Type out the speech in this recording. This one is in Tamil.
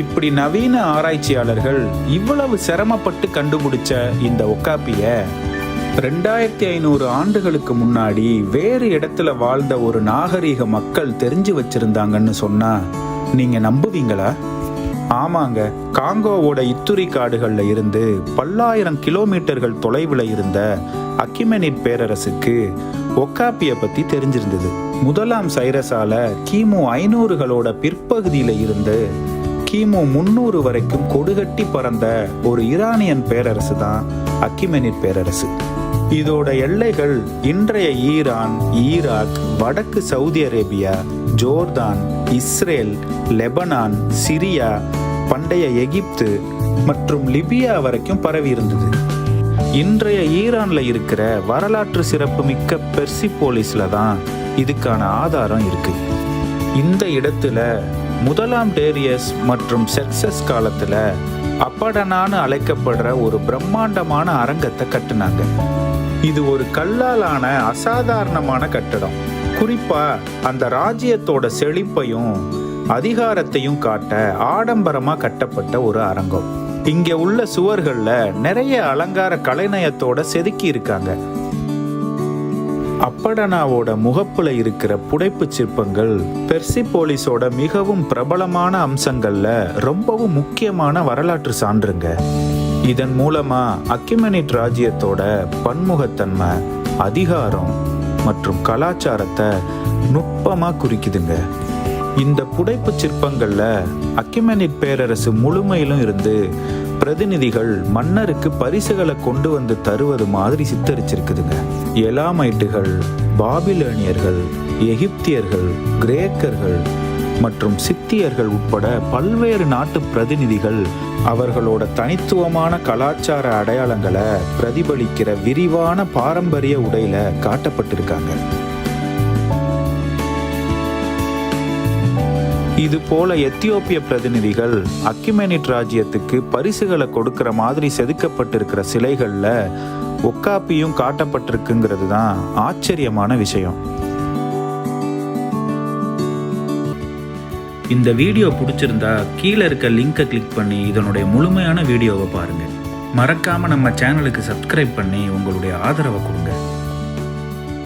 இப்படி நவீன ஆராய்ச்சியாளர்கள் இவ்வளவு சிரமப்பட்டு கண்டுபிடிச்ச இந்த ஒக்காப்பிய 2500 ஆண்டுகளுக்கு முன்னாடி வேறு இடத்துல வாழ்ந்த ஒரு நாகரீக மக்கள் தெரிஞ்சு வச்சிருந்தாங்கன்னு சொன்னா நீங்க நம்புவீங்களா? ஆமாங்க, காங்கோவோட இத்துரி காடுகள்ல இருந்து பல்லாயிரம் கிலோமீட்டர்கள் தொலைவில் இருந்த அக்கிமெனிட் பேரரசுக்கு ஒக்காப்பிய பத்தி தெரிஞ்சிருந்தது. முதலாம் சைரஸால கிமு 500களோட பிற்பகுதியில இருந்து கிமு 300 வரைக்கும் கொடுகட்டி பறந்த ஒரு ஈரானியன் பேரரசு தான் அக்கிமெனிட் பேரரசு. இதோட எல்லைகள் இன்றைய ஈரான், ஈராக், வடக்கு Saudi Arabia, Jordan, Israel, Lebanon, Syria, பண்டைய எகிப்து மற்றும் லிபியா வரைக்கும் பரவி இருந்தது. இன்றைய ஈரான்ல இருக்கிற வரலாற்று சிறப்பு மிக்க பெர்சிபோலிஸ்ல தான் இதுக்கான ஆதாரம் இருக்கு. இந்த இடத்துல முதலாம் டேரியஸ் மற்றும் செக்சஸ் காலத்துல அப்படனான்னு அழைக்கப்படுற ஒரு பிரம்மாண்டமான அரங்கத்தை கட்டுனாங்க. இது ஒரு கல்லாலான அசாதாரணமான கட்டடம். குறிப்பா அந்த ராஜ்யத்தோட செழிப்பையும் அதிகாரத்தையும் காட்ட ஆடம்பரமா கட்டப்பட்ட ஒரு அரங்கம். இங்க உள்ள சுவர்கள்ல நிறைய அலங்கார கலைநயத்தோட செதுக்கி இருக்காங்க. அப்படனாவோட முகப்புல இருக்கிற புடைப்பு சிற்பங்கள் பெர்சிபோலிஸோட மிகவும் பிரபலமான அம்சங்கள்ல ரொம்பவும் முக்கியமான வரலாற்று சான்றுங்க. இதன் மூலமா அக்கிமெனிட் ராஜ்யத்தோட பன்முகத்தன்மை, அதிகாரம் மற்றும் கலாச்சாரத்தை நுட்பமா குறிக்குதுங்க. இந்த புடைப்பு சிற்பங்கள்ல அக்கிமெனிட் பேரரசு முழுமையிலும் இருந்து பிரதிநிதிகள் மன்னருக்கு பரிசுகளை கொண்டு வந்து தருவது மாதிரி சித்தரிச்சிருக்குதுங்க. எலாமைட்டுகள், பாபிலோனியர்கள், எகிப்தியர்கள், கிரேக்கர்கள் மற்றும் சித்தியர்கள் உட்பட பல்வேறு நாட்டு பிரதிநிதிகள் அவர்களோட தனித்துவமான கலாச்சார அடையாளங்களை பிரதிபலிக்கிற விரிவான பாரம்பரிய உடையில காட்டப்பட்டிருக்காங்க. இது போல எத்தியோப்பிய பிரதிநிதிகள் அக்கிமெனிட் ராஜ்யத்துக்கு பரிசுகளை கொடுக்கிற மாதிரி செதுக்கப்பட்டிருக்கிற சிலைகள்ல ஒக்காப்பியும் காட்டப்பட்டிருக்குங்கிறது தான் ஆச்சரியமான விஷயம். இந்த வீடியோ பிடிச்சிருந்தா கீழே இருக்க லிங்கை கிளிக் பண்ணி இதனுடைய முழுமையான வீடியோவை பாருங்க. மறக்காம நம்ம சேனலுக்கு சப்ஸ்கிரைப் பண்ணி உங்களுடைய ஆதரவை கொடுங்க.